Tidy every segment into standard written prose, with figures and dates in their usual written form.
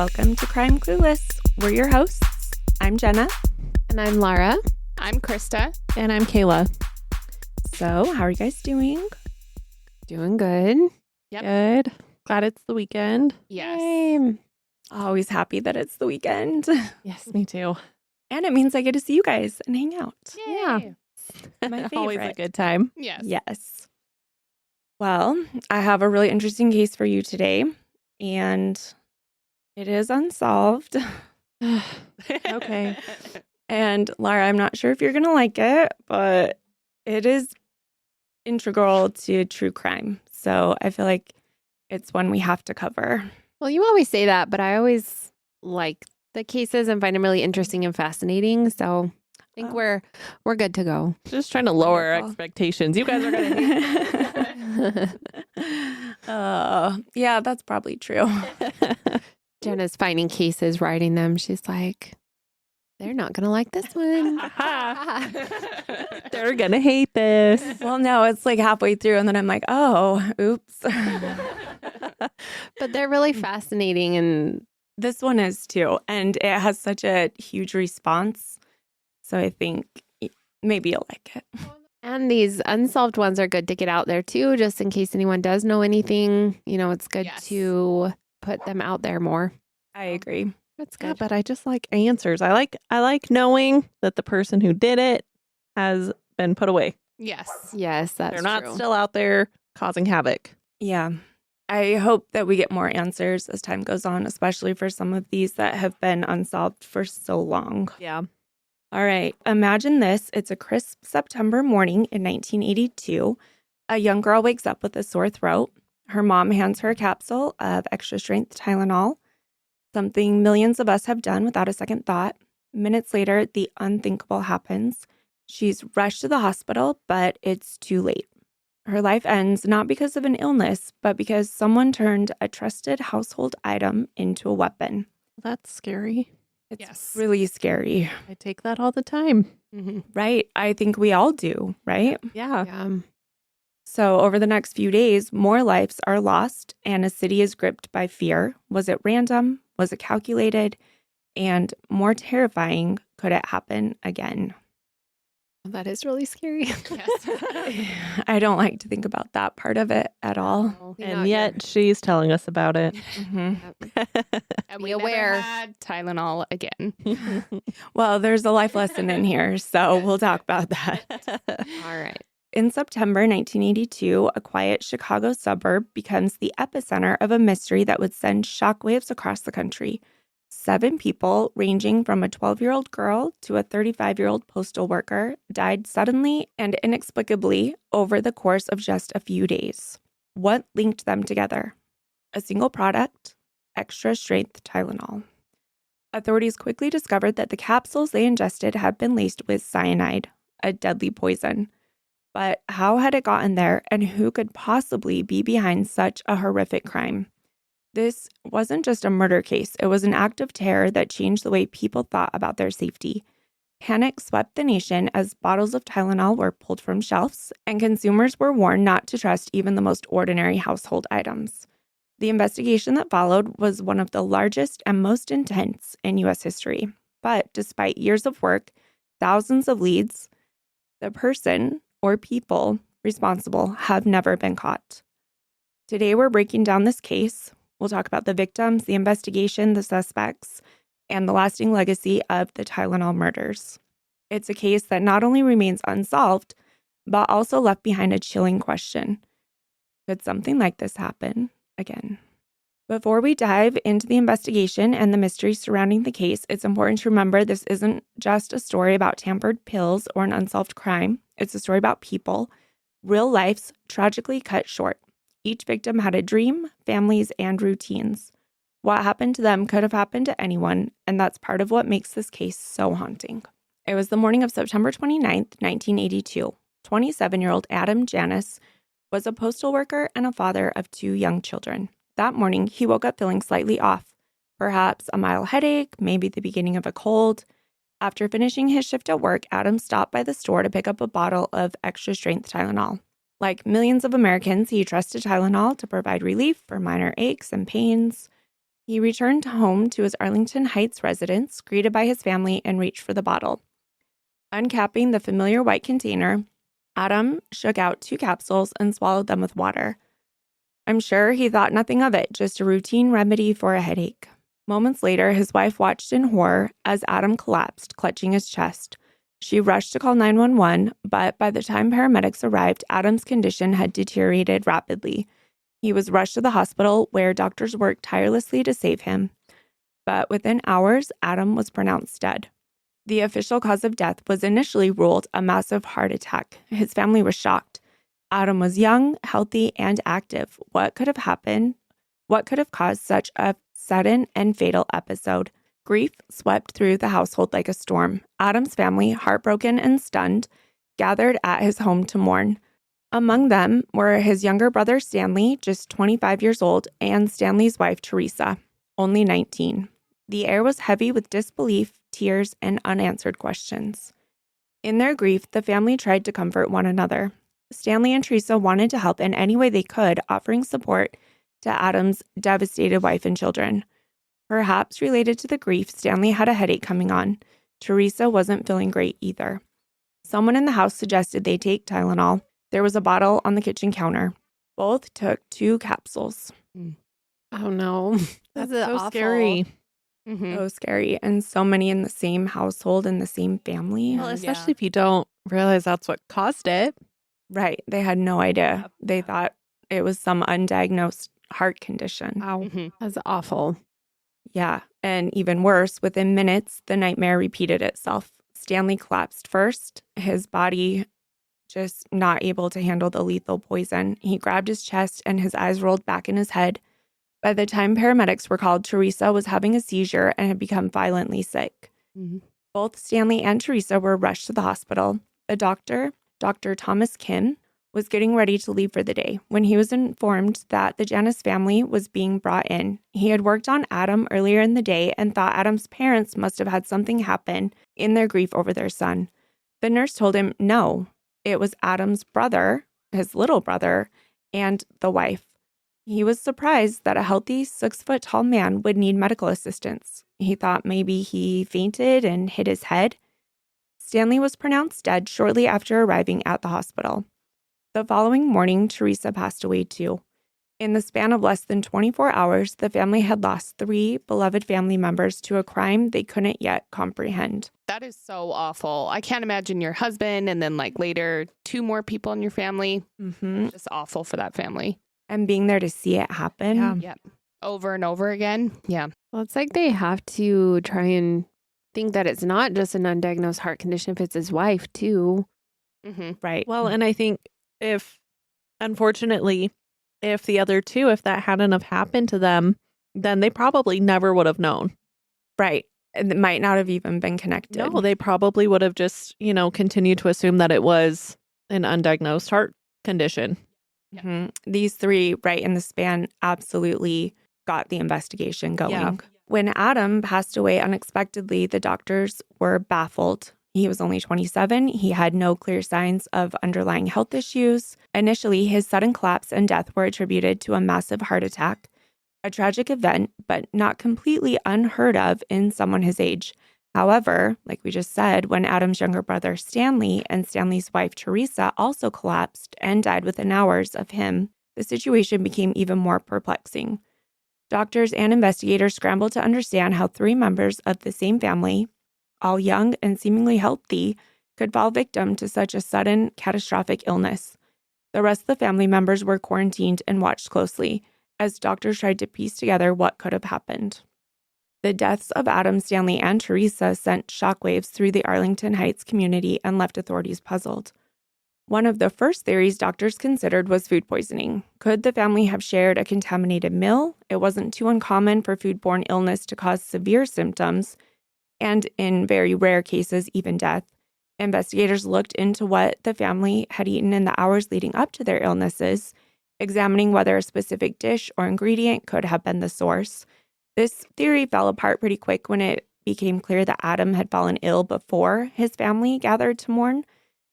Welcome to Crime Clueless. We're your hosts. I'm Jenna. And I'm Lara. I'm Krista. And I'm Kayla. So, how are you guys doing? Doing good. Yep. Good. Glad it's the weekend. Yes. Same. Always happy that it's the weekend. Yes, me too. And it means I get to see you guys and hang out. Yeah. My Always a favorite. good time. Yes. Yes. Well, I have a really interesting case for you today, and it is unsolved. Okay. And Lara, I'm not sure if you're going to like it, but it is integral to true crime. So I feel like it's one we have to cover. Well, you always say that, but I always like the cases and find them really interesting and fascinating. So I think we're good to go. Just trying to lower our Wonderful. expectations. You guys are going to hate Yeah, that's probably true. Jenna's finding cases, writing them. She's like, they're not going to like this one. They're going to hate this. Well, no, it's like halfway through, and then I'm like, oh, oops. But they're really fascinating. And This one is too. And it has such a huge response. So I think maybe you'll like it. these unsolved ones are good to get out there too, just in case anyone does know anything. You know, it's good Yes. to put them out there more. I agree. That's Yeah, good. but I just like answers. I like knowing that the person who did it has been put away. Yes. Yes, that's They're not true. still out there causing havoc. Yeah. I hope that we get more answers as time goes on, especially for some of these that have been unsolved for so long. Yeah. All right. Imagine this. It's a crisp September morning in 1982. A young girl wakes up with a sore throat. Her mom hands her a capsule of Extra-Strength Tylenol, something millions of us have done without a second thought. Minutes later, the unthinkable happens. She's rushed to the hospital, but it's too late. Her life ends not because of an illness, but because someone turned a trusted household item into a weapon. That's scary. It's Yes. really scary, I take that all the time. Mhm. right? I think we all do, right? Yeah. Yeah. So over the next few days, more lives are lost and a city is gripped by fear. Was it random? Was it calculated? And more terrifying, could it happen again? That is really scary. Yes. I don't like to think about that part of it at all. And yet she's telling us about it. Mhm. And Be we aware. never had Tylenol again. Well, there's a life lesson in here, so we'll talk about that. All right. In September 1982, a quiet Chicago suburb becomes the epicenter of a mystery that would send shockwaves across the country. 7 people, ranging from a 12-year-old girl to a 35-year-old postal worker, died suddenly and inexplicably over the course of just a few days. What linked them together? A single product, Extra-Strength Tylenol. Authorities quickly discovered that the capsules they ingested had been laced with cyanide, a deadly poison. But how had it gotten there, and who could possibly be behind such a horrific crime? This wasn't just a murder case. It was an act of terror that changed the way people thought about their safety. Panic swept the nation as bottles of Tylenol were pulled from shelves, and consumers were warned not to trust even the most ordinary household items. The investigation that followed was one of the largest and most intense in U.S. history. But despite years of work, thousands of leads, the person or people responsible have never been caught. Today, we're breaking down this case. We'll talk about the victims, the investigation, the suspects, and the lasting legacy of the Tylenol murders. It's a case that not only remains unsolved, but also left behind a chilling question. Could something like this happen again? Before we dive into the investigation and the mystery surrounding the case, it's important to remember this isn't just a story about tampered pills or an unsolved crime. It's a story about people, real lives tragically cut short. Each victim had a dream, families, and routines. What happened to them could have happened to anyone, and that's part of what makes this case so haunting. It was the morning of September 29th, 1982. 27-year-old Adam Janis was a postal worker and a father of 2 young children. That morning, he woke up feeling slightly off, perhaps a mild headache, maybe the beginning of a cold. After finishing his shift at work, Adam stopped by the store to pick up a bottle of Extra-Strength Tylenol. Like millions of Americans, he trusted Tylenol to provide relief for minor aches and pains. He returned home to his Arlington Heights residence, greeted by his family, and reached for the bottle. Uncapping the familiar white container, Adam shook out 2 capsules and swallowed them with water. I'm sure he thought nothing of it, just a routine remedy for a headache. Moments later, his wife watched in horror as Adam collapsed, clutching his chest. She rushed to call 911, but by the time paramedics arrived, Adam's condition had deteriorated rapidly. He was rushed to the hospital, where doctors worked tirelessly to save him. But within hours, Adam was pronounced dead. The official cause of death was initially ruled a massive heart attack. His family was shocked. Adam was young, healthy, and active. What could have happened? What could have caused such a sudden and fatal episode? Grief swept through the household like a storm. Adam's family, heartbroken and stunned, gathered at his home to mourn. Among them were his younger brother, Stanley, just 25 years old, and Stanley's wife, Teresa, only 19. The air was heavy with disbelief, tears, and unanswered questions. In their grief, the family tried to comfort one another. Stanley and Teresa wanted to help in any way they could, offering support to Adam's devastated wife and children. Perhaps related to the grief, Stanley had a headache coming on. Teresa wasn't feeling great either. Someone in the house suggested they take Tylenol. There was a bottle on the kitchen counter. Both took 2 capsules. Oh, no. That's That's so awful. scary. Mhm. So scary. And so many in the same household, in the same family. Well, especially if you don't realize that's what caused it. Right. They had no idea. They thought it was some undiagnosed heart condition. Wow. Mhm. That's awful. Yeah. And even worse, within minutes, the nightmare repeated itself. Stanley collapsed first, his body just not able to handle the lethal poison. He grabbed his chest and his eyes rolled back in his head. By the time paramedics were called, Teresa was having a seizure and had become violently sick. Mhm. Both Stanley and Teresa were rushed to the hospital. The doctor, Dr. Thomas Kim, was getting ready to leave for the day when he was informed that the Janus family was being brought in. He had worked on Adam earlier in the day and thought Adam's parents must have had something happen in their grief over their son. The nurse told him no, it was Adam's brother, his little brother, and the wife. He was surprised that a healthy 6-foot-tall man would need medical assistance. He thought maybe he fainted and hit his head. Stanley was pronounced dead shortly after arriving at the hospital. The following morning, Teresa passed away too. In the span of less than 24 hours, the family had lost 3 beloved family members to a crime they couldn't yet comprehend. That is so awful. I can't imagine your husband and then like later 2 more people in your family. Just awful for that family. And being there to see it happen. Yeah. Yep. Over and over again. Yeah. Well, it's like they have to try and think that it's not just an undiagnosed heart condition if it's his wife, too. Mm-hmm. Right. Well, and I think unfortunately, if the other 2, if that hadn't have happened to them, then they probably never would have known. Right. And it might not have even been connected. No, they probably would have just, continued to assume that it was an undiagnosed heart condition. These 3, right in the span, absolutely got the investigation going. Yeah. When Adam passed away unexpectedly, the doctors were baffled. He was only 27. He had no clear signs of underlying health issues. Initially, his sudden collapse and death were attributed to a massive heart attack, a tragic event, but not completely unheard of in someone his age. However, like we just said, when Adam's younger brother Stanley and Stanley's wife Teresa also collapsed and died within hours of him, the situation became even more perplexing. Doctors and investigators scrambled to understand how 3 members of the same family, all young and seemingly healthy, could fall victim to such a sudden, catastrophic illness. The rest of the family members were quarantined and watched closely as doctors tried to piece together what could have happened. The deaths of Adam, Stanley, and Teresa sent shockwaves through the Arlington Heights community and left authorities puzzled. One of the first theories doctors considered was food poisoning. Could the family have shared a contaminated meal? It wasn't too uncommon for foodborne illness to cause severe symptoms, and in very rare cases, even death. Investigators looked into what the family had eaten in the hours leading up to their illnesses, examining whether a specific dish or ingredient could have been the source. This theory fell apart pretty quick when it became clear that Adam had fallen ill before his family gathered to mourn.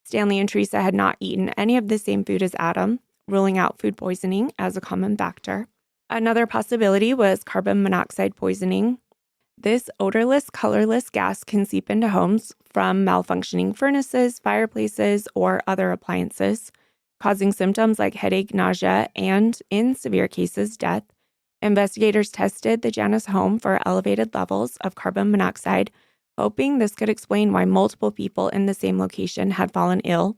Stanley and Teresa had not eaten any of the same food as Adam, ruling out food poisoning as a common factor. Another possibility was carbon monoxide poisoning. This odorless, colorless gas can seep into homes from malfunctioning furnaces, fireplaces, or other appliances, causing symptoms like headache, nausea, and, in severe cases, death. Investigators tested the Janus home for elevated levels of carbon monoxide, hoping this could explain why multiple people in the same location had fallen ill.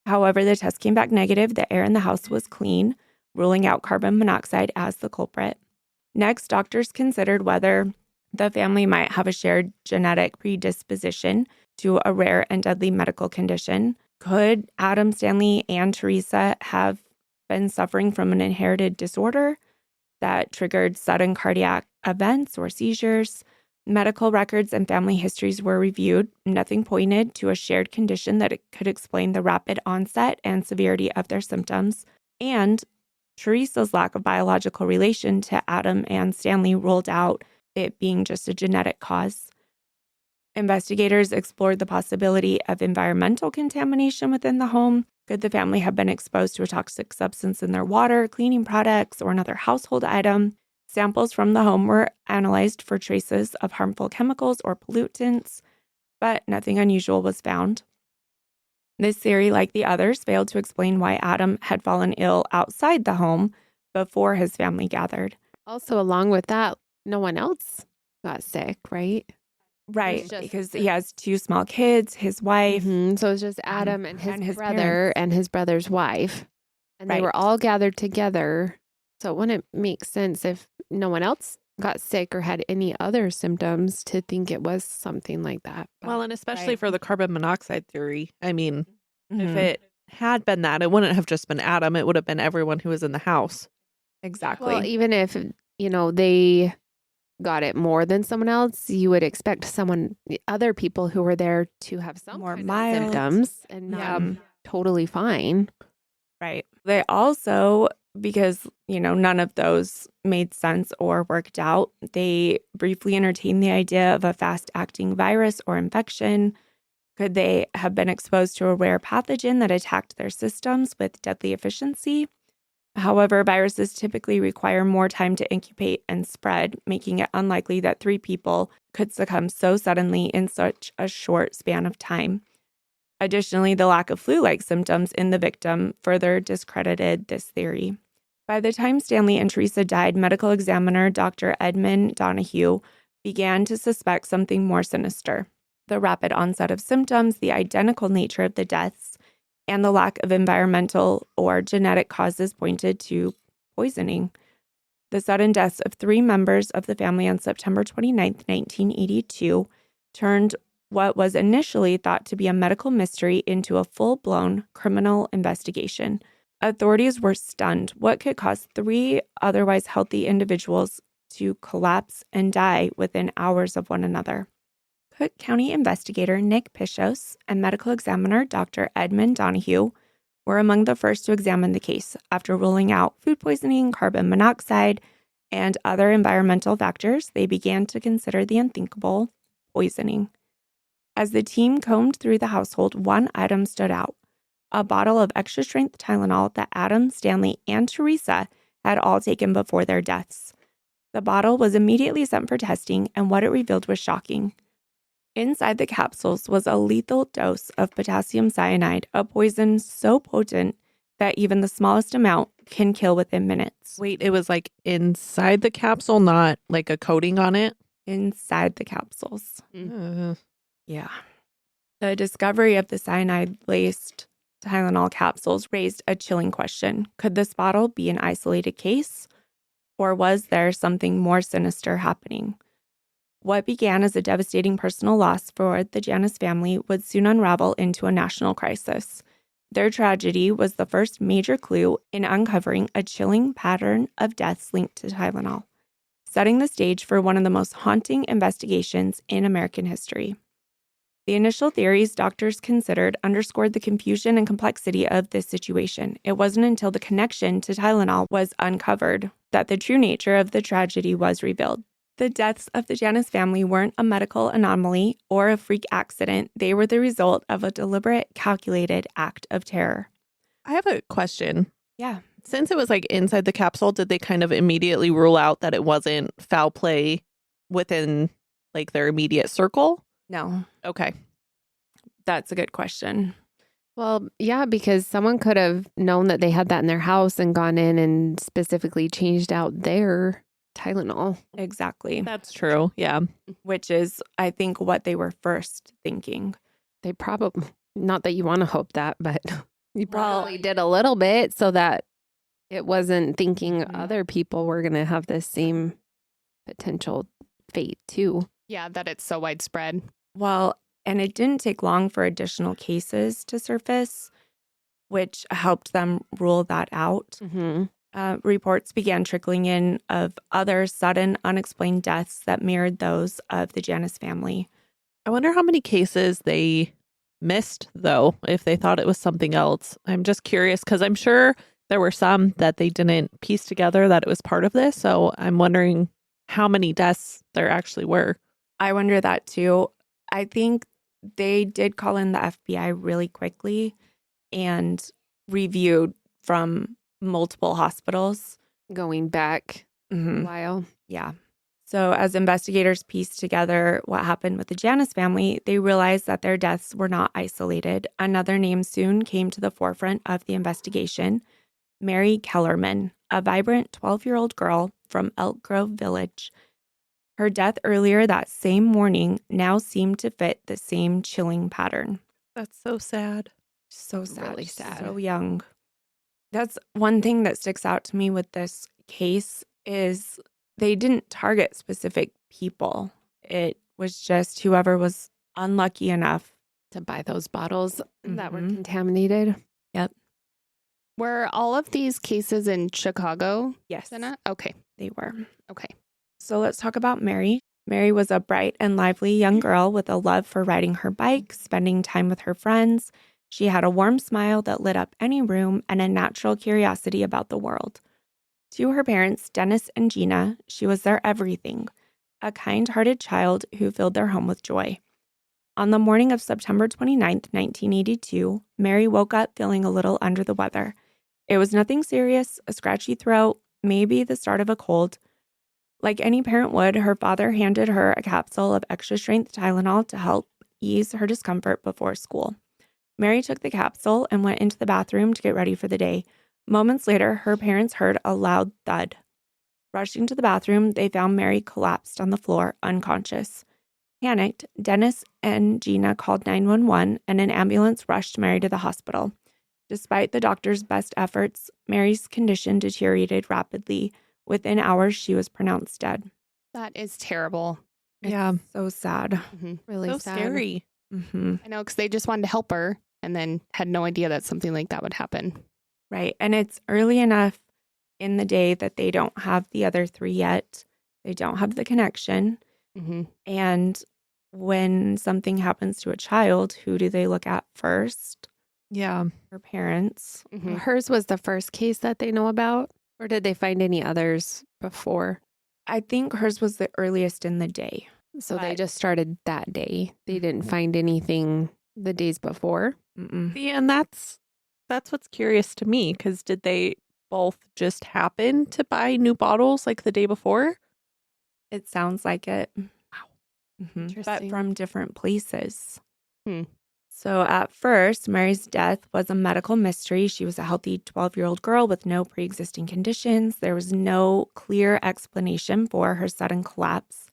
However, the test came back negative. The air in the house was clean, ruling out carbon monoxide as the culprit. Next, doctors considered whether the family might have a shared genetic predisposition to a rare and deadly medical condition. Could Adam, Stanley, and Teresa have been suffering from an inherited disorder that triggered sudden cardiac events or seizures? Medical records and family histories were reviewed. Nothing pointed to a shared condition that it could explain the rapid onset and severity of their symptoms. And Teresa's lack of biological relation to Adam and Stanley ruled out it being just a genetic cause. Investigators explored the possibility of environmental contamination within the home. Could the family have been exposed to a toxic substance in their water, cleaning products, or another household item? Samples from the home were analyzed for traces of harmful chemicals or pollutants, but nothing unusual was found. This theory, like the others, failed to explain why Adam had fallen ill outside the home before his family gathered. Also, along with that, no one else got sick, right? Right, just because he has two small kids, his wife. So it's just Adam and his brother parents. and his brother's wife. And they were all gathered together. So it wouldn't make sense if no one else got sick or had any other symptoms to think it was something like that. Well, and especially for the carbon monoxide theory. I mean, if Mhm. it had been that, it wouldn't have just been Adam. It would have been everyone who was in the house. Exactly. Well, even if, they got it more than someone else, you would expect other people who were there to have some More kind of mild symptoms and not totally fine. Right. They also, because, none of those made sense or worked out, they briefly entertained the idea of a fast-acting virus or infection. Could they have been exposed to a rare pathogen that attacked their systems with deadly efficiency? However, viruses typically require more time to incubate and spread, making it unlikely that 3 people could succumb so suddenly in such a short span of time. Additionally, the lack of flu-like symptoms in the victim further discredited this theory. By the time Stanley and Teresa died, medical examiner Dr. Edmund Donahue began to suspect something more sinister. The rapid onset of symptoms, the identical nature of the deaths, and the lack of environmental or genetic causes pointed to poisoning. The sudden deaths of 3 members of the family on September 29, 1982, turned what was initially thought to be a medical mystery into a full-blown criminal investigation. Authorities were stunned. What could cause 3 otherwise healthy individuals to collapse and die within hours of one another? Cook County investigator Nick Pichos and medical examiner Dr. Edmund Donahue were among the first to examine the case. After ruling out food poisoning, carbon monoxide, and other environmental factors, they began to consider the unthinkable: poisoning. As the team combed through the household, one item stood out: a bottle of extra-strength Tylenol that Adam, Stanley, and Teresa had all taken before their deaths. The bottle was immediately sent for testing, and what it revealed was shocking. Inside the capsules was a lethal dose of potassium cyanide, a poison so potent that even the smallest amount can kill within minutes. Wait, it was like inside the capsule, not like a coating on it? Inside the capsules. Uh, Yeah. The discovery of the cyanide-laced Tylenol capsules raised a chilling question. Could this bottle be an isolated case, or was there something more sinister happening? What began as a devastating personal loss for the Janus family would soon unravel into a national crisis. Their tragedy was the first major clue in uncovering a chilling pattern of deaths linked to Tylenol, setting the stage for one of the most haunting investigations in American history. The initial theories doctors considered underscored the confusion and complexity of this situation. It wasn't until the connection to Tylenol was uncovered that the true nature of the tragedy was revealed. The deaths of the Janus family weren't a medical anomaly or a freak accident. They were the result of a deliberate, calculated act of terror. I have a question. Yeah. Since it was like inside the capsule, did they kind of immediately rule out that it wasn't foul play within like their immediate circle? No, Okay. that's a good question. Well, yeah, because someone could have known that they had that in their house and gone in and specifically changed out their Tylenol. Exactly. That's true. Yeah. Which is, I think, what they were first thinking. They probably, not that you want to hope that, but you Well- probably did a little bit so that it wasn't thinking Mhm. other people were going to have the same potential fate too. Yeah, that it's so widespread. Well, and it didn't take long for additional cases to surface, which helped them rule that out. Mm-hmm. Reports began trickling in of other sudden, unexplained deaths that mirrored those of the Janus family. I wonder how many cases they missed, though, if they thought it was something else. I'm just curious because I'm sure there were some that they didn't piece together that it was part of this. So I'm wondering how many deaths there actually were. I wonder that too. I think they did call in the FBI really quickly and reviewed from multiple hospitals. Going back Mhm. a while. Yeah. So as investigators pieced together what happened with the Janus family, they realized that their deaths were not isolated. Another name soon came to the forefront of the investigation: Mary Kellerman, a vibrant 12-year-old girl from Elk Grove Village. Her death earlier that same morning now seemed to fit the same chilling pattern. That's so sad. So sad. Really sad. So young. That's one thing that sticks out to me with this case is they didn't target specific people. It was just whoever was unlucky enough. To buy those bottles that were Mhm. contaminated. Were all of these cases in Chicago, Yes, Senna? Okay. they were. Okay. So let's talk about Mary. Mary was a bright and lively young girl with a love for riding her bike, spending time with her friends. She had a warm smile that lit up any room and a natural curiosity about the world. To her parents, Dennis and Gina, she was their everything, a kind-hearted child who filled their home with joy. On the morning of September 29th, 1982, Mary woke up feeling a little under the weather. It was nothing serious, a scratchy throat, maybe the start of a cold. Like any parent would, her father handed her a capsule of extra-strength Tylenol to help ease her discomfort before school. Mary took the capsule and went into the bathroom to get ready for the day. Moments later, her parents heard a loud thud. Rushing to the bathroom, they found Mary collapsed on the floor, unconscious. Panicked, Dennis and Gina called 911 and an ambulance rushed Mary to the hospital. Despite the doctor's best efforts, Mary's condition deteriorated rapidly. Within hours, she was pronounced dead. That is terrible. Yeah. So sad. Really So sad. scary. Mm-hmm. I know, because they just wanted to help her and then had no idea that something like that would happen. Right. And it's early enough in the day that they don't have the other three yet. They don't have the connection. Mm-hmm. And when something happens to a child, who do they look at first? Yeah. Her parents. Mm-hmm. Hers was the first case that they know about, or did they find any others before? I think hers was the earliest in the day. So they But- just started that day. They didn't find anything the days before. Mm-mm. See, and that's what's curious to me, because did they both just happen to buy new bottles like the day before? It sounds like it. Wow. But Interesting. from different places. Hmm. So at first, Mary's death was a medical mystery. She was a healthy 12-year-old girl with no pre-existing conditions. There was no clear explanation for her sudden collapse.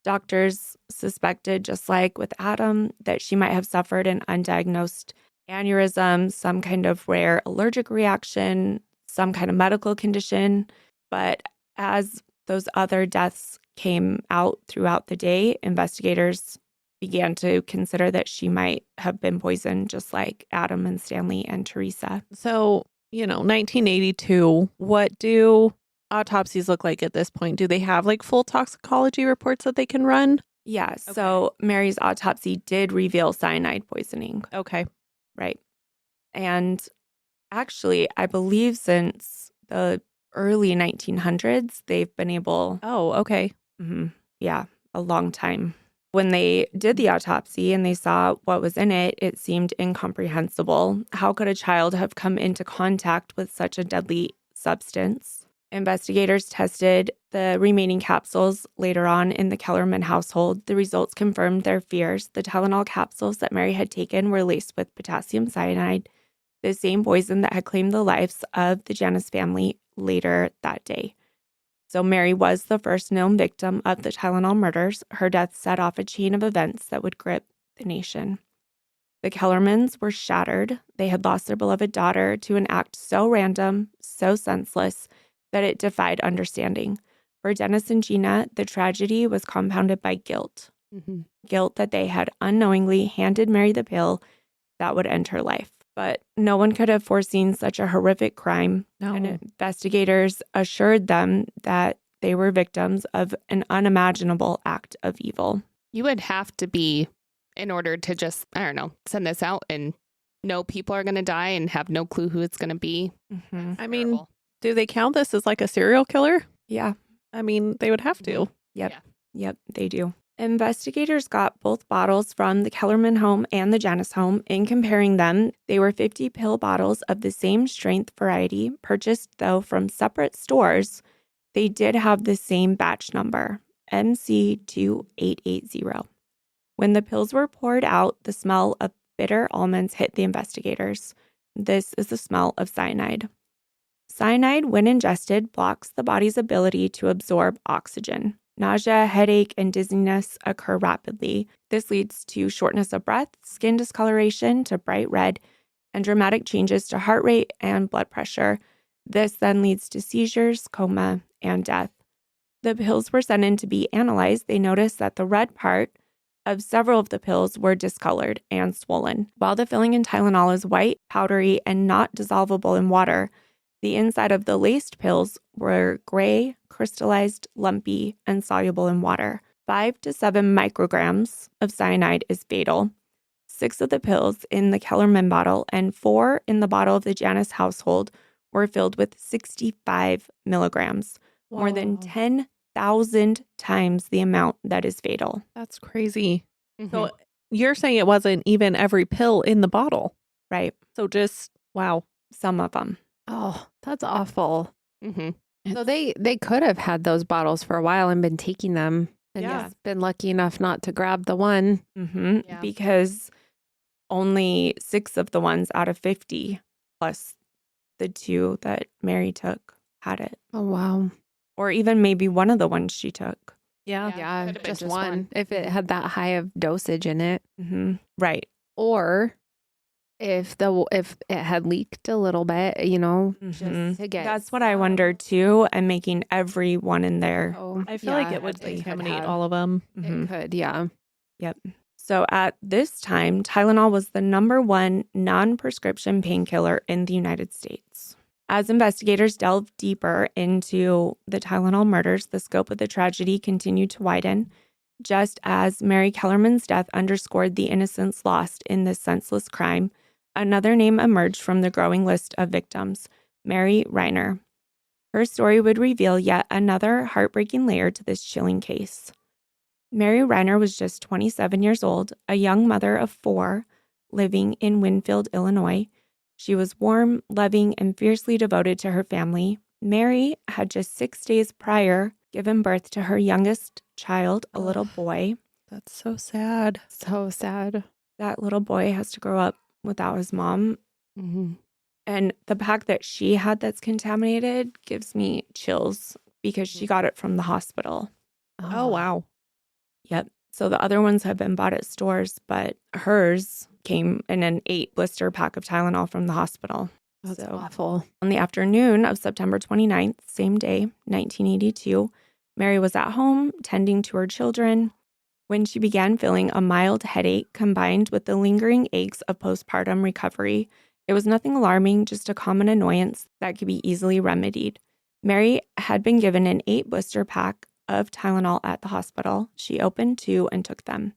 Doctors suspected, just like with Adam, that she might have suffered an undiagnosed aneurysm, some kind of rare allergic reaction, some kind of medical condition. But as those other deaths came out throughout the day, investigators began to consider that she might have been poisoned, just like Adam and Stanley and Teresa. So, 1982, what do autopsies look like at this point? Do they have like full toxicology reports that they can run? Yeah, so Mary's autopsy did reveal cyanide poisoning, Okay. right? And actually, I believe since the early 1900s, they've been able, Oh, okay. yeah, a long time. When they did the autopsy and they saw what was in it, it seemed incomprehensible. How could a child have come into contact with such a deadly substance. Investigators tested the remaining capsules later on in the Kellerman household. The results confirmed their fears. The Tylenol capsules that Mary had taken were laced with potassium cyanide, the same poison that had claimed the lives of the Janus family later that day. So Mary was the first known victim of the Tylenol murders. Her death set off a chain of events that would grip the nation. The Kellermans were shattered. They had lost their beloved daughter to an act so random, so senseless, that it defied understanding. For Dennis and Gina, the tragedy was compounded by guilt. Guilt that they had unknowingly handed Mary the pill that would end her life. But no one could have foreseen such a horrific crime. No. And investigators assured them that they were victims of an unimaginable act of evil. You would have to be, in order to just, I don't know, send this out and know people are going to die and have no clue who it's going to be. I mean, do they count this as like a serial killer? Yeah. I mean, they would have to. Yep, they do. Investigators got both bottles from the Kellerman home and the Janus home. In comparing them, they were 50 pill bottles of the same strength variety, purchased though from separate stores. They did have the same batch number, MC2880. When the pills were poured out, the smell of bitter almonds hit the investigators. This is the smell of cyanide. Cyanide, when ingested, blocks the body's ability to absorb oxygen. Nausea, headache, and dizziness occur rapidly. This leads to shortness of breath, skin discoloration to bright red, and dramatic changes to heart rate and blood pressure. This then leads to seizures, coma, and death. The pills were sent in to be analyzed. They noticed that the red part of several of the pills were discolored and swollen. While the filling in Tylenol is white, powdery, and not dissolvable in water, the inside of the laced pills were gray, crystallized, lumpy, and soluble in water. 5 to 7 micrograms of cyanide is fatal. 6 of the pills in the Kellerman bottle and 4 in the bottle of the Janus household were filled with 65 milligrams, more than 10,000 times the amount that is fatal. That's crazy. So you're saying it wasn't even every pill in the bottle, right? So just, wow. Some of them. Oh, that's awful. So they could have had those bottles for a while and been taking them and just been lucky enough not to grab the one. Because only 6 of the ones out of 50 plus the 2 that Mary took had it. Oh, wow. Or even maybe one of the ones she took. Yeah, just one. If it had that high of dosage in it. Right. Or if it had leaked a little bit, you know, just to get. That's what I wondered too. And making every one in there. Oh, I feel like it would contaminate all of them. It could, yeah. Yep. So at this time, Tylenol was the #1 non-prescription painkiller in the United States. As investigators delved deeper into the Tylenol murders, the scope of the tragedy continued to widen. Just as Mary Kellerman's death underscored the innocence lost in this senseless crime, another name emerged from the growing list of victims, Mary Reiner. Her story would reveal yet another heartbreaking layer to this chilling case. Mary Reiner was just 27 years old, a young mother of 4, living in Winfield, Illinois. She was warm, loving, and fiercely devoted to her family. Mary had just 6 days prior given birth to her youngest child, a little boy. That's so sad. So sad. That little boy has to grow up without his mom. And the pack that she had that's contaminated gives me chills because she got it from the hospital. Oh, wow. Yep. So the other ones have been bought at stores, but hers came in an 8 blister pack of Tylenol from the hospital. That's awful. On the afternoon of September 29th, same day, 1982, Mary was at home tending to her children when she began feeling a mild headache combined with the lingering aches of postpartum recovery. It was nothing alarming, just a common annoyance that could be easily remedied. Mary had been given an 8 blister pack of Tylenol at the hospital. She opened 2 and took them.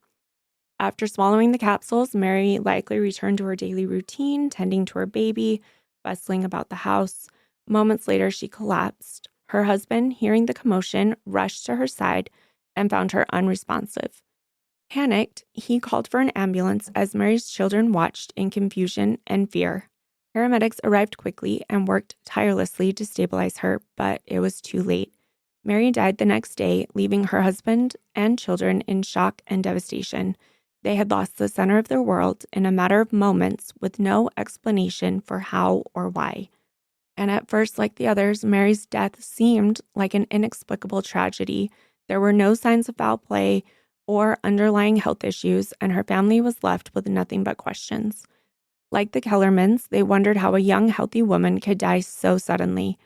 After swallowing the capsules, Mary likely returned to her daily routine, tending to her baby, bustling about the house. Moments later, she collapsed. Her husband, hearing the commotion, rushed to her side and found her unresponsive. Panicked, he called for an ambulance as Mary's children watched in confusion and fear. Paramedics arrived quickly and worked tirelessly to stabilize her, but it was too late. Mary died the next day, leaving her husband and children in shock and devastation. They had lost the center of their world in a matter of moments with no explanation for how or why. And at first, like the others, Mary's death seemed like an inexplicable tragedy. There were no signs of foul play or underlying health issues, and her family was left with nothing but questions. Like the Kellermans, they wondered how a young, healthy woman could die so suddenly.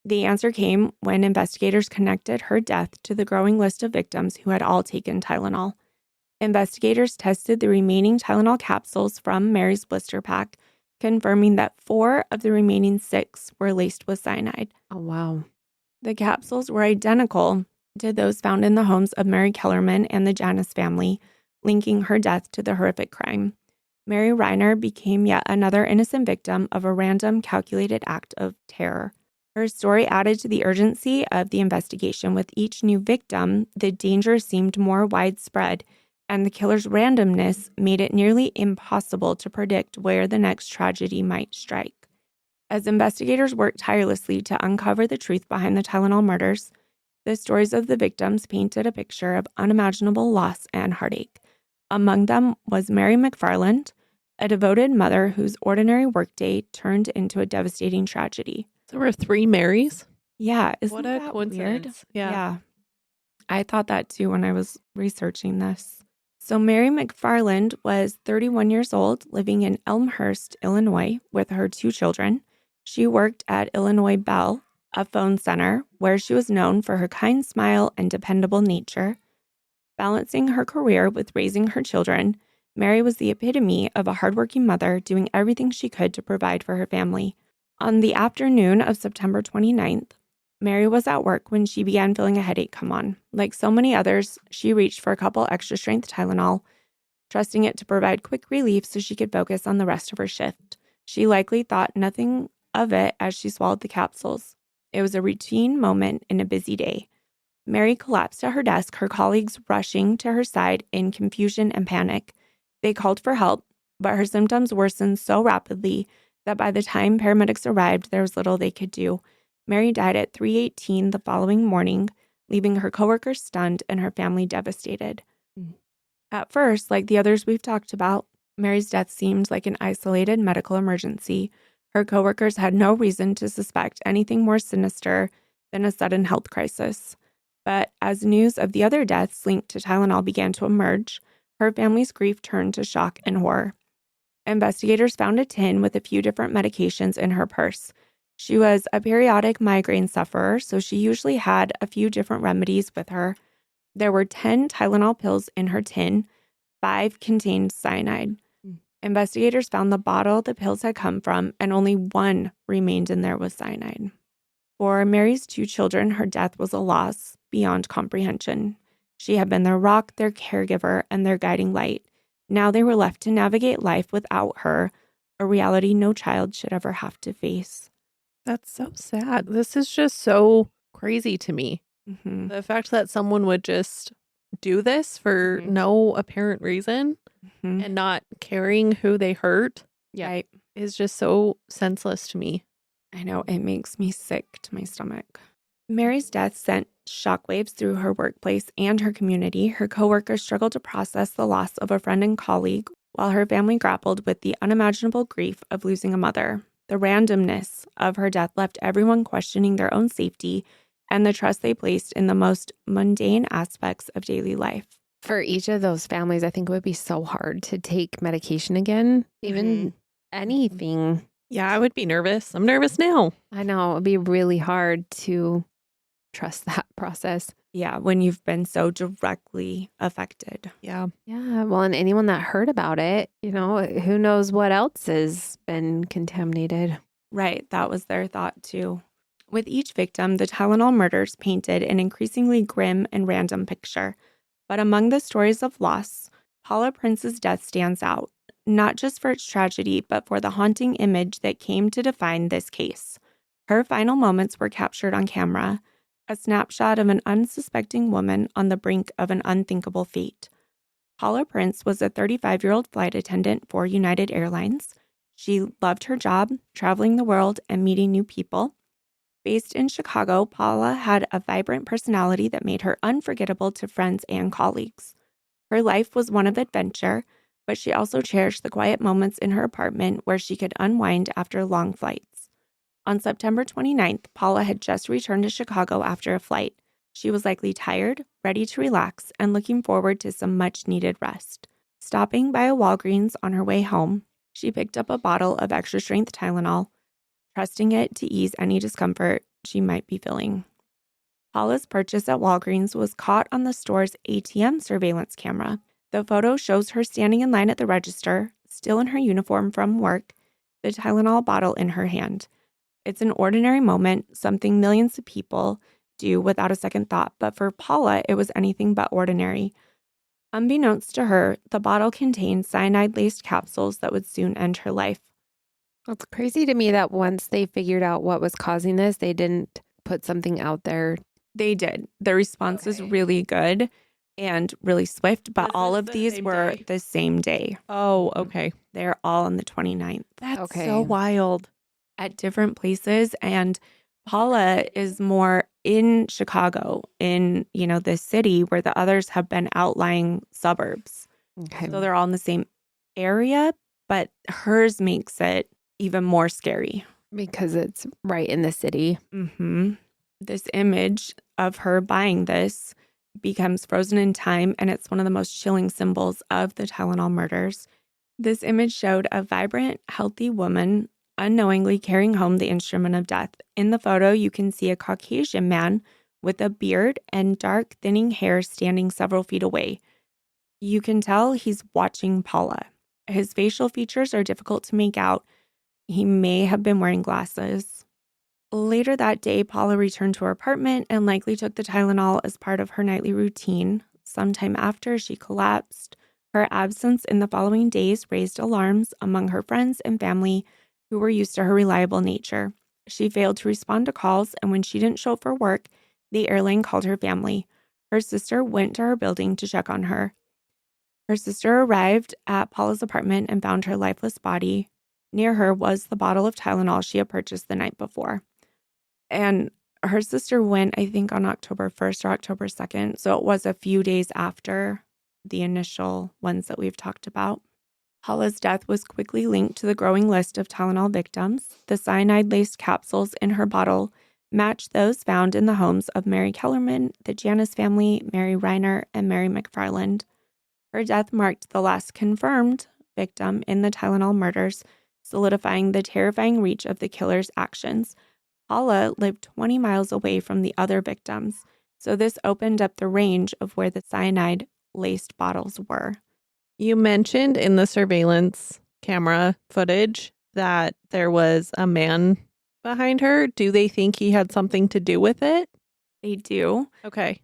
The answer came when investigators connected her death to the growing list of victims who had all taken Tylenol. Investigators tested the remaining Tylenol capsules from Mary's blister pack, confirming that 4 of the remaining 6 were laced with cyanide. Oh, wow. The capsules were identical to those found in the homes of Mary Kellerman and the Janus family, linking her death to the horrific crime. Mary Reiner became yet another innocent victim of a random, calculated act of terror. Her story added to the urgency of the investigation. With each new victim, the danger seemed more widespread, and the killer's randomness made it nearly impossible to predict where the next tragedy might strike. As investigators worked tirelessly to uncover the truth behind the Tylenol murders, the stories of the victims painted a picture of unimaginable loss and heartache. Among them was Mary McFarland, a devoted mother whose ordinary workday turned into a devastating tragedy. There were 3 Marys. Yeah, isn't What a that coincidence. weird? Yeah. I thought that too when I was researching this. So Mary McFarland was 31 years old, living in Elmhurst, Illinois, with her 2 children. She worked at Illinois Bell, a phone center, where she was known for her kind smile and dependable nature. Balancing her career with raising her children, Mary was the epitome of a hardworking mother doing everything she could to provide for her family. On the afternoon of September 29th, Mary was at work when she began feeling a headache come on. Like so many others, she reached for a couple extra-strength Tylenol, trusting it to provide quick relief so she could focus on the rest of her shift. She likely thought nothing of it as she swallowed the capsules. It was a routine moment in a busy day. Mary collapsed at her desk, her colleagues rushing to her side in confusion and panic. They called for help, but her symptoms worsened so rapidly that by the time paramedics arrived, there was little they could do. Mary died at 3:18 the following morning, leaving her coworkers stunned and her family devastated. At first, like the others we've talked about, Mary's death seemed like an isolated medical emergency. Her coworkers had no reason to suspect anything more sinister than a sudden health crisis. But as news of the other deaths linked to Tylenol began to emerge, her family's grief turned to shock and horror. Investigators found a tin with a few different medications in her purse. She was a periodic migraine sufferer, so she usually had a few different remedies with her. There were 10 Tylenol pills in her tin. 5 contained cyanide. Investigators found the bottle the pills had come from, and only 1 remained in there with cyanide. For Mary's 2 children, her death was a loss beyond comprehension. She had been their rock, their caregiver, and their guiding light. Now they were left to navigate life without her, a reality no child should ever have to face. That's so sad. This is just so crazy to me. Mm-hmm. The fact that someone would just do this for no apparent reason and not caring who they hurt Right. is just so senseless to me. I know, it makes me sick to my stomach. Mary's death sent shockwaves through her workplace and her community. Her coworkers struggled to process the loss of a friend and colleague, while her family grappled with the unimaginable grief of losing a mother. The randomness of her death left everyone questioning their own safety and the trust they placed in the most mundane aspects of daily life. For each of those families, I think it would be so hard to take medication again, even anything. Yeah, I would be nervous. I'm nervous now. I know it would be really hard to trust that process. Yeah, when you've been so directly affected. Yeah. Yeah. Well, and anyone that heard about it, who knows what else has been contaminated. Right. That was their thought too. With each victim, the Tylenol murders painted an increasingly grim and random picture. But among the stories of loss, Paula Prince's death stands out, not just for its tragedy, but for the haunting image that came to define this case. Her final moments were captured on camera, a snapshot of an unsuspecting woman on the brink of an unthinkable fate. Paula Prince was a 35-year-old flight attendant for United Airlines. She loved her job, traveling the world, and meeting new people. Based in Chicago, Paula had a vibrant personality that made her unforgettable to friends and colleagues. Her life was one of adventure, but she also cherished the quiet moments in her apartment where she could unwind after long flights. On September 29th, Paula had just returned to Chicago after a flight. She was likely tired, ready to relax, and looking forward to some much-needed rest. Stopping by a Walgreens on her way home, she picked up a bottle of Extra-Strength Tylenol, trusting it to ease any discomfort she might be feeling. Paula's purchase at Walgreens was caught on the store's ATM surveillance camera. The photo shows her standing in line at the register, still in her uniform from work, the Tylenol bottle in her hand. It's an ordinary moment, something millions of people do without a second thought, but for Paula, it was anything but ordinary. Unbeknownst to her, the bottle contained cyanide-laced capsules that would soon end her life. It's crazy to me that once they figured out what was causing this, they didn't put something out there. They did. The response is really good and really swift, but all of these were the same day. Oh, okay. They're all on the 29th. That's so wild. At different places. And Paula is more in Chicago, in, this city where the others have been outlying suburbs. Okay. So they're all in the same area, but hers makes it even more scary. Because it's right in the city. Mm-hmm. This image of her buying this becomes frozen in time, and it's one of the most chilling symbols of the Tylenol murders. This image showed a vibrant, healthy woman unknowingly carrying home the instrument of death. In the photo, you can see a Caucasian man with a beard and dark, thinning hair standing several feet away. You can tell he's watching Paula. His facial features are difficult to make out. He may have been wearing glasses. Later that day, Paula returned to her apartment and likely took the Tylenol as part of her nightly routine. Sometime after, she collapsed. Her absence in the following days raised alarms among her friends and family who were used to her reliable nature. She failed to respond to calls, and when she didn't show up for work, the airline called her family. Her sister went to her building to check on her. Her sister arrived at Paula's apartment and found her lifeless body. Near her was the bottle of Tylenol she had purchased the night before. And her sister went, I think, on October 1st or October 2nd. So it was a few days after the initial ones that we've talked about. Paula's death was quickly linked to the growing list of Tylenol victims. The cyanide-laced capsules in her bottle matched those found in the homes of Mary Kellerman, the Janus family, Mary Reiner, and Mary McFarland. Her death marked the last confirmed victim in the Tylenol murders, solidifying the terrifying reach of the killer's actions. Paula lived 20 miles away from the other victims, so this opened up the range of where the cyanide-laced bottles were. You mentioned in the surveillance camera footage that there was a man behind her. Do they think he had something to do with it? They do. Okay.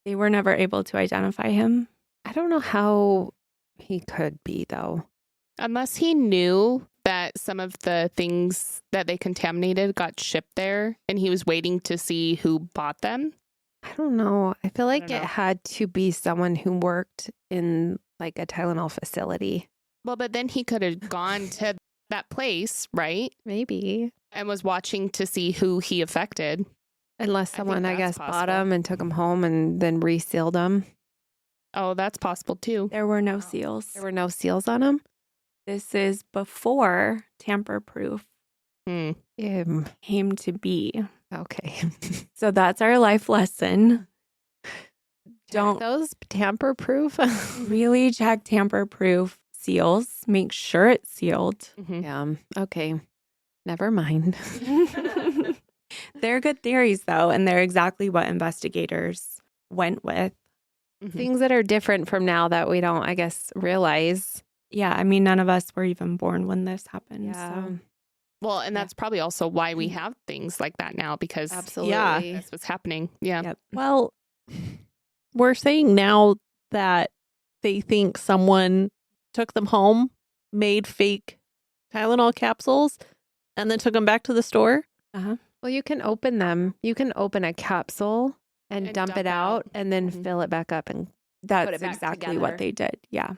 They were never able to identify him. I don't know how he could be, though. Unless he knew that some of the things that they contaminated got shipped there and he was waiting to see who bought them. I don't know. I feel like don't it know. had to be someone who worked in like a Tylenol facility. Well, but then he could have gone to that place, right? Maybe. And was watching to see who he affected. Unless think someone, I that's guess, bought possible. them and took them home and then resealed them. Oh, that's possible too. There were no seals. There were no seals on them. This is before tamper-proof came to be. Okay. So that's our life lesson. Don't Don't those tamper-proof? really check tamper-proof seals. Make sure it's sealed. Mhm. Yeah. Okay. Never mind. They're good theories, though, and they're exactly what investigators went with. Mhm. Things that are different from now that we don't, I guess, realize. Yeah, I mean, none of us were even born when this happened. Yeah. So. Well, and that's probably also why we have things like that now because Absolutely. that's what's happening. Yeah. Yep. Well, we're saying now that they think someone took them home, made fake Tylenol capsules, and then took them back to the store. Well, you can open them. You can open a capsule and dump it out and then Mhm. fill it back up and That's Put it back exactly together. what they did. Yeah.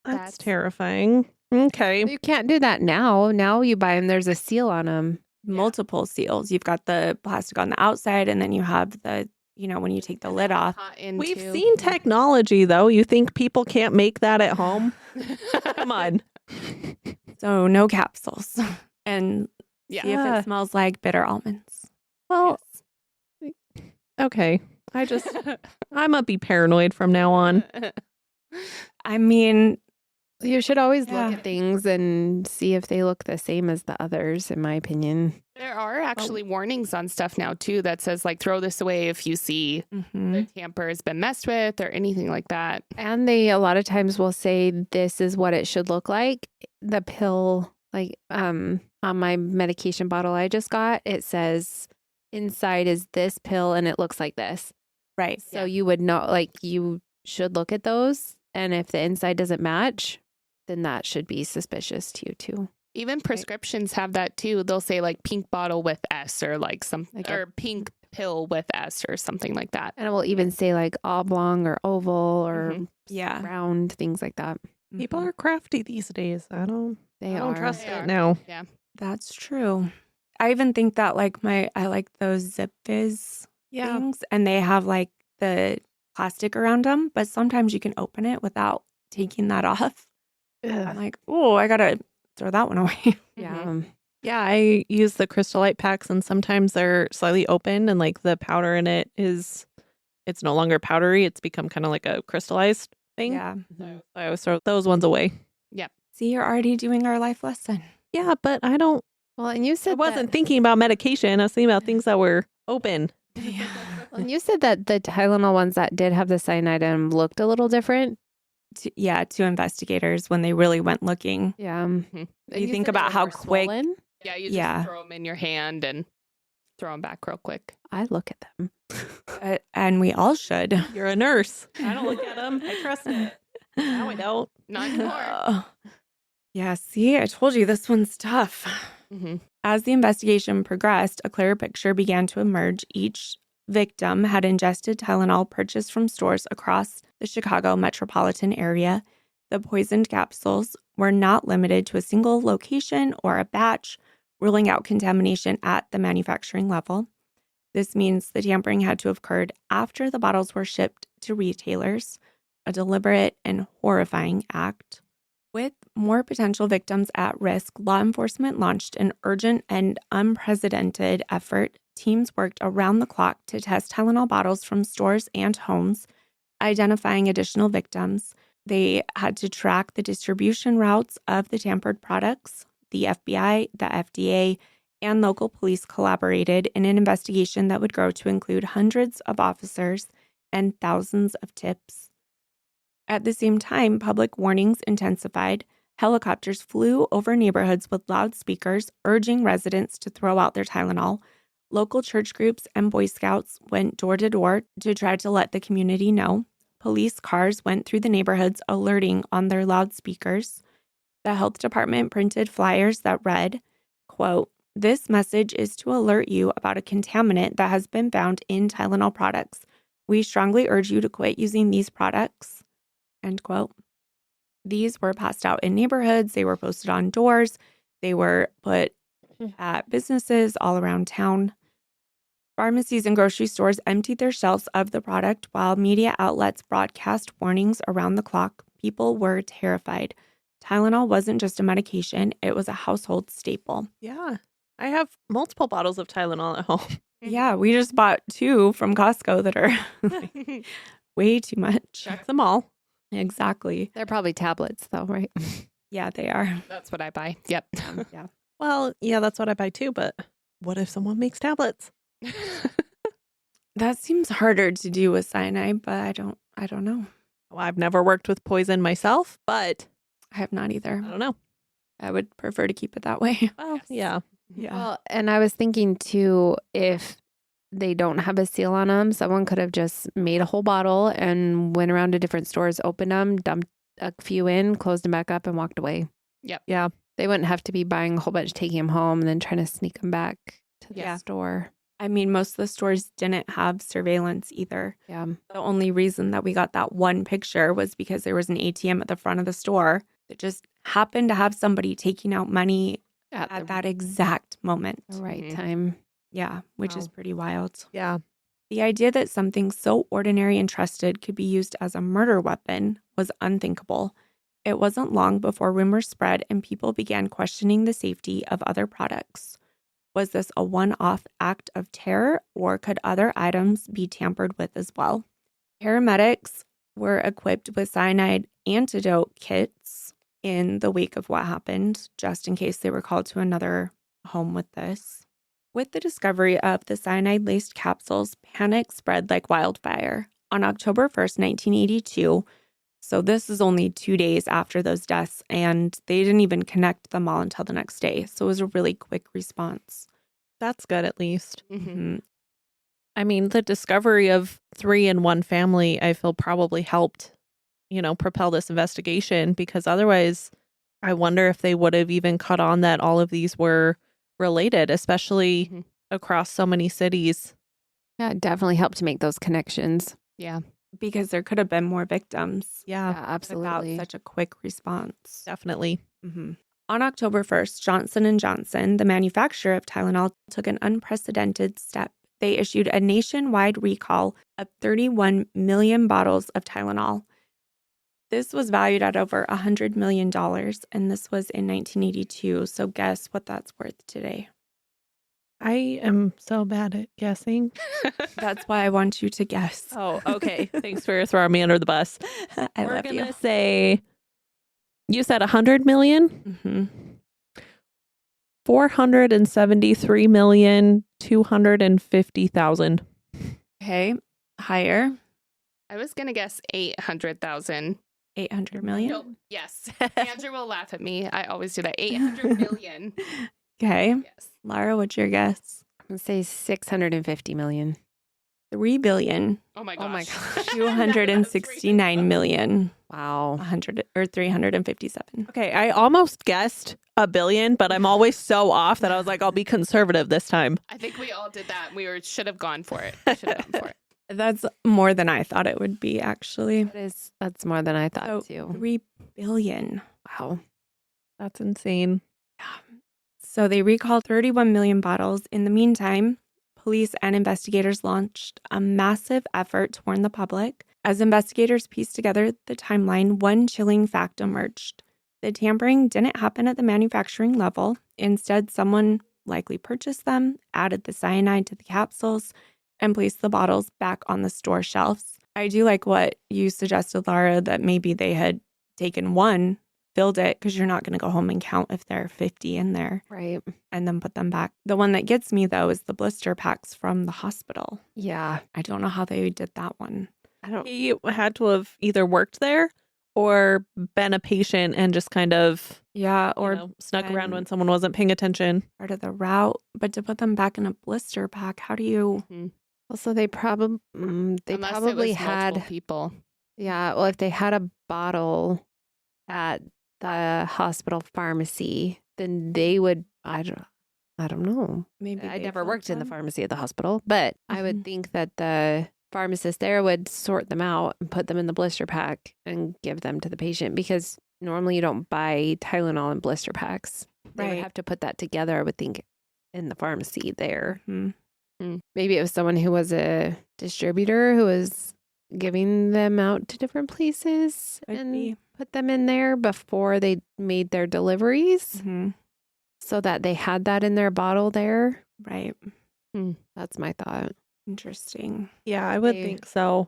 That's That's- terrifying. Okay. You can't do that now. Now you buy them, there's a seal on them. Multiple seals. You've got the plastic on the outside, and then you have the, when you take the lid off. We've seen technology, though. You think people can't make that at home? Come on. So no capsules. And Yeah. see if it smells like bitter almonds. Well, okay. I'm going to be paranoid from now on. I mean, You should always Yeah. look at things and see if they look the same as the others, in my opinion. There are actually warnings on stuff now, too, that says, like, throw this away if you see the tamper has been messed with or anything like that. And they a lot of times will say this is what it should look like. The pill, like on my medication bottle I just got, it says inside is this pill and it looks like this. right. So you would know, like you should look at those. And if the inside doesn't match, then that should be suspicious to you too. Even prescriptions have that, too. They'll say, like, pink bottle with S or, like, or pink pill with S or something like that. And it will even say like oblong or oval or Yeah. round, things like that. People are crafty these days. I don't trust They it are. now. Yeah. That's true. I even think that I like those Zip Fizz things, and they have like the plastic around them, but sometimes you can open it without taking that off. I'm like, oh, I gotta throw that one away. Yeah. Yeah, I use the Crystal Light packs, and sometimes they're slightly open, and like the powder in it it's no longer powdery. It's become kind of like a crystallized thing. Yeah. So I always throw those ones away. See, you're already doing our life lesson. Yeah, but I don't. Well, and you said I wasn't thinking about medication. I was thinking about things that were open. and you said that the Tylenol ones that did have the cyanide in them looked a little different. To investigators when they really went looking. Yeah. Mhm. You think about how quick. Yeah, you just Yeah. throw them in your hand and throw them back real quick. I look at them. And we all should. You're a nurse. I don't look at them. I trust it. Now I don't. Not anymore. Yeah, see, I told you this one's tough. Mhm. As the investigation progressed, a clearer picture began to emerge. Each victim had ingested Tylenol purchased from stores across the Chicago metropolitan area. The poisoned capsules were not limited to a single location or a batch, ruling out contamination at the manufacturing level. This means the tampering had to have occurred after the bottles were shipped to retailers, a deliberate and horrifying act. With more potential victims at risk, law enforcement launched an urgent and unprecedented effort. Teams worked around the clock to test Tylenol bottles from stores and homes, identifying additional victims. They had to track the distribution routes of the tampered products. The FBI, the FDA, and local police collaborated in an investigation that would grow to include hundreds of officers and thousands of tips. At the same time, public warnings intensified. Helicopters flew over neighborhoods with loudspeakers, urging residents to throw out their Tylenol. Local church groups and Boy Scouts went door to door to try to let the community know. Police cars went through the neighborhoods, alerting on their loudspeakers. The health department printed flyers that read, quote, "This message is to alert you about a contaminant that has been found in Tylenol products. We strongly urge you to quit using these products." End quote. These were passed out in neighborhoods. They were posted on doors. They were put at businesses all around town. Pharmacies and grocery stores emptied their shelves of the product while media outlets broadcast warnings around the clock. People were terrified. Tylenol wasn't just a medication, it was a household staple. Yeah. I have multiple bottles of Tylenol at home. Yeah, we just bought 2 from Costco that are like, way too much. Check them all. Exactly. They're probably tablets though, right? Yeah, they are. That's what I buy. Yep. Yeah. Well, yeah, that's what I buy too, but what if someone makes tablets? That seems harder to do with cyanide, but I don't know. Well, I've never worked with poison myself, but I have not either. I don't know. I would prefer to keep it that way. Well, Yes. yeah. Yeah. Well, and I was thinking too, if they don't have a seal on them, someone could have just made a whole bottle and went around to different stores, opened them, dumped a few in, closed them back up, and walked away. Yep. Yeah. They wouldn't have to be buying a whole bunch, taking them home, and then trying to sneak them back to the Yeah. store. I mean, most of the stores didn't have surveillance either. Yeah. The only reason that we got that one picture was because there was an ATM at the front of the store that just happened to have somebody taking out money At at the that exact moment. right Mhm. time. Yeah, which is Wow. pretty wild. Yeah. The idea that something so ordinary and trusted could be used as a murder weapon was unthinkable. It wasn't long before rumors spread and people began questioning the safety of other products. Was this a one-off act of terror, or could other items be tampered with as well? Paramedics were equipped with cyanide antidote kits in the wake of what happened, just in case they were called to another home with this. With the discovery of the cyanide-laced capsules, panic spread like wildfire. On October 1st, 1982, so this is only 2 days after those deaths, and they didn't even connect them all until the next day. So it was a really quick response. That's good at least. Mhm. Mhm. I mean, the discovery of 3 in one family, I feel probably helped, propel this investigation, because otherwise I wonder if they would have even caught on that all of these were related, especially Mhm. across so many cities. Yeah, it definitely helped to make those connections. Yeah. Because there could have been more victims Yeah, without absolutely. such a quick response. Definitely. On October 1st, Johnson & Johnson, the manufacturer of Tylenol, took an unprecedented step. They issued a nationwide recall of 31 million bottles of Tylenol. This was valued at over $100 million, and this was in 1982. So guess what that's worth today? I am so bad at guessing. That's why I want you to guess. Oh, okay. Thanks for throwing me under the bus. I We're love gonna you. say, you said 100 million? Mhm. 473,250,000. Okay, higher, I was going to guess 800,000. 800 million. No, yes. Andrew will laugh at me. I always do that. 800 million. Okay, Yes. Lara, what's your guess? I'm going to say 650 million. 3 billion. Oh my Oh my gosh. gosh. 269 million. Wow. 100 or 357. Okay, I almost guessed a billion, but I'm always so off that I was like, I'll be conservative this time. I think we all did that. Should have gone for it. Should have gone for it. That's more than I thought it would be, actually. That's more than I thought So too. 3 billion. Wow. That's insane. So they recalled 31 million bottles. In the meantime, police and investigators launched a massive effort to warn the public. As investigators pieced together the timeline, one chilling fact emerged. The tampering didn't happen at the manufacturing level. Instead, someone likely purchased them, added the cyanide to the capsules, and placed the bottles back on the store shelves. I do like what you suggested, Lara, that maybe they had taken one, filled it, because you're not going to go home and count if there are 50 in there, Right. and then put them back. The one that gets me, though, is the blister packs from the hospital. Yeah. I don't know how they did that one. I don't. He had to have either worked there or been a patient and just kind of, Yeah, or snuck around been- when someone wasn't paying attention. part of the route. But to put them back in a blister pack, how do you? Also, they probably Unless it probably was multiple had. people. Yeah. Well, if they had a bottle at the hospital pharmacy, then they would. I don't know. Maybe I they never filled worked in the them? pharmacy at the hospital, but I would Mhm. think that the pharmacist there would sort them out and put them in the blister pack and give them to the patient, because normally you don't buy Tylenol in blister packs. They would Right. have to put that together, I would think, in the pharmacy there. Mhm. Maybe it was someone who was a distributor who was giving them out to different places Could and be. put them in there before they made their deliveries, Mhm. so that they had that in their bottle there. Right. That's my thought. Interesting. Yeah, I would They- think so.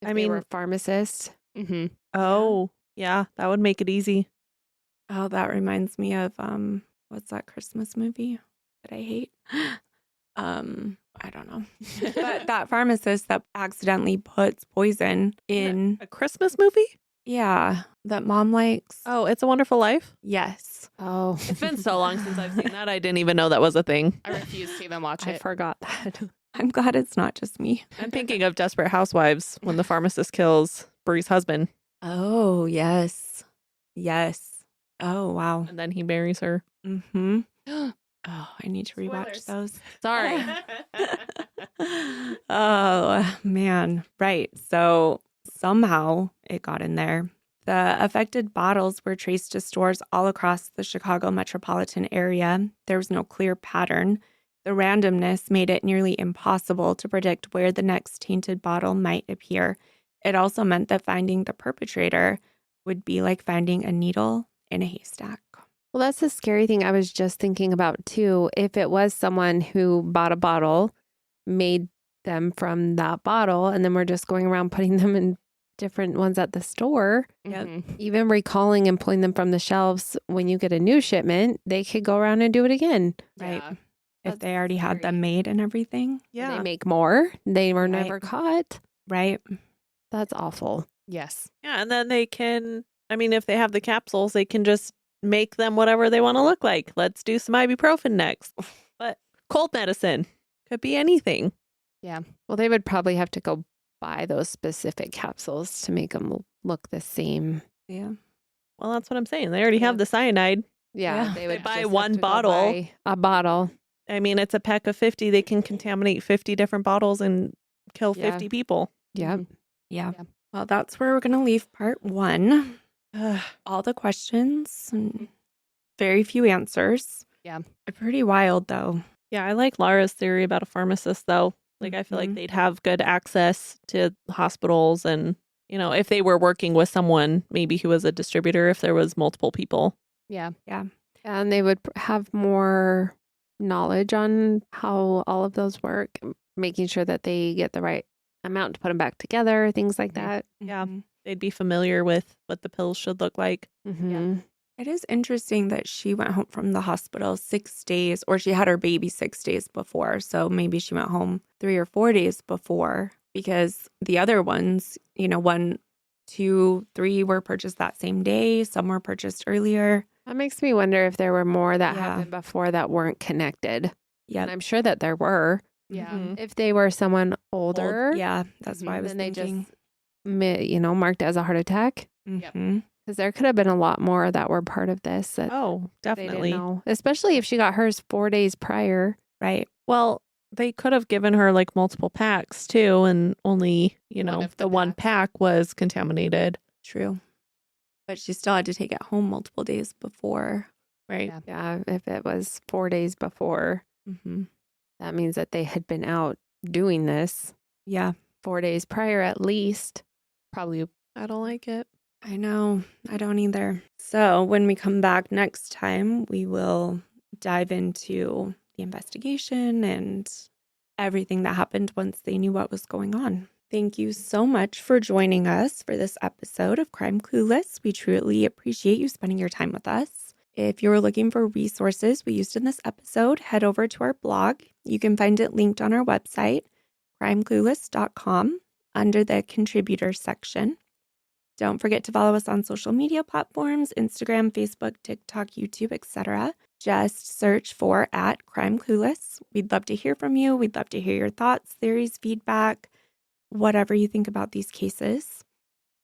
If I they mean- were pharmacists. Mm-hmm. Oh, yeah, that would make it easy. Oh, that reminds me of what's that Christmas movie that I hate? I don't know. But that pharmacist that accidentally puts poison in, A Christmas movie? yeah, that mom likes. Oh, It's a Wonderful Life? Yes. Oh, It's been so long since I've seen that. I didn't even know that was a thing. I refuse to even watch I it. forgot that. I'm glad it's not just me. I'm thinking of Desperate Housewives when the pharmacist kills Bree's husband Oh, yes. Yes. Oh, wow. and then he marries her. Mm-hmm. Oh, I need to rewatch Spoilers. those. Sorry. Oh, man. Right. So somehow it got in there. The affected bottles were traced to stores all across the Chicago metropolitan area. There was no clear pattern. The randomness made it nearly impossible to predict where the next tainted bottle might appear. It also meant that finding the perpetrator would be like finding a needle in a haystack. Well, that's the scary thing I was just thinking about too. If it was someone who bought a bottle, made them from that bottle, and then we're just going around putting them in different ones at the store, even recalling and pulling them from the shelves when you get a new shipment, they could go around and do it again. Right. Yeah. If That's they already had scary. them made and everything. They make more. They were Right. never caught. Right. That's awful. Yes. Yeah, and then they can, I mean, if they have the capsules, they can just make them whatever they want to look like. Let's do some ibuprofen next. But cold medicine could be anything. Well, they would probably have to go buy those specific capsules to make them look the same. Yeah. Well, that's what I'm saying. They already have Yeah. the cyanide. Yeah, They would buy just have one to go bottle. buy a bottle. I mean, it's a pack of 50. They can contaminate 50 different bottles and kill Yeah. 50 people. Yep. Yeah. Yeah. Well, that's where we're going to leave part 1. All the questions and very few answers. Yeah. Pretty wild, though. Yeah, I like Lara's theory about a pharmacist, though. Like, I feel like Mhm. they'd have good access to hospitals and, you know, if they were working with someone, maybe who was a distributor, if there was multiple people. Yeah. And they would have more knowledge on how all of those work, making sure that they get the right amount to put them back together, things like that. Yeah. Mhm. They'd be familiar with what the pills should look like. Mm-hmm. It is interesting that she went home from the hospital 6 days, or she had her baby 6 days before. So maybe she went home 3 or 4 days before, because the other ones, 1, 2, 3 were purchased that same day. Some were purchased earlier. That makes me wonder if there were more that Yeah. happened before that weren't connected. Yeah. And I'm sure that there were. Yeah. Mhm. If they were someone older, Yeah, that's why I was then they thinking. just, marked as a heart attack. Yep. Mhm. Because there could have been a lot more that were part of this that Oh, they didn't definitely. know. Especially if she got hers 4 days prior. Right. Well, they could have given her like multiple packs too, and only, One of the the one packs. pack was contaminated. True. But she still had to take it home multiple days before. Right. Yeah. Yeah, if it was 4 days before, Mm-hmm. that means that they had been out doing this Yeah, 4 days prior at least. Probably. I don't like it. I know. I don't either. So when we come back next time, we will dive into the investigation and everything that happened once they knew what was going on. Thank you so much for joining us for this episode of Crime Clueless. We truly appreciate you spending your time with us. If you're looking for resources we used in this episode, head over to our blog. You can find it linked on our website, crimeclueless.com, under the contributors section. Don't forget to follow us on social media platforms, Instagram, Facebook, TikTok, YouTube, etc. Just search for @Crime Clueless. We'd love to hear from you. We'd love to hear your thoughts, theories, feedback, whatever you think about these cases.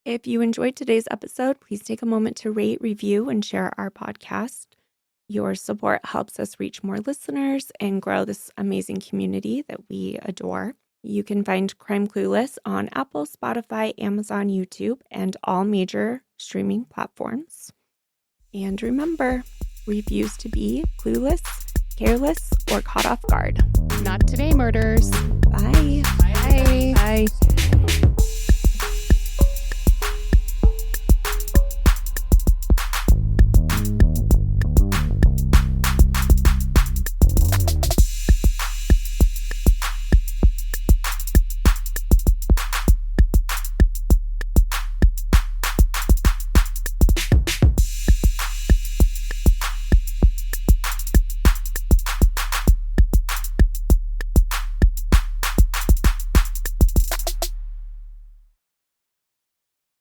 If you enjoyed today's episode, please take a moment to rate, review, and share our podcast. Your support helps us reach more listeners and grow this amazing community that we adore. You can find Crime Clueless on Apple, Spotify, Amazon, YouTube, and all major streaming platforms. And remember, refuse to be clueless, careless, or caught off guard. Not today, murders. Bye. Bye.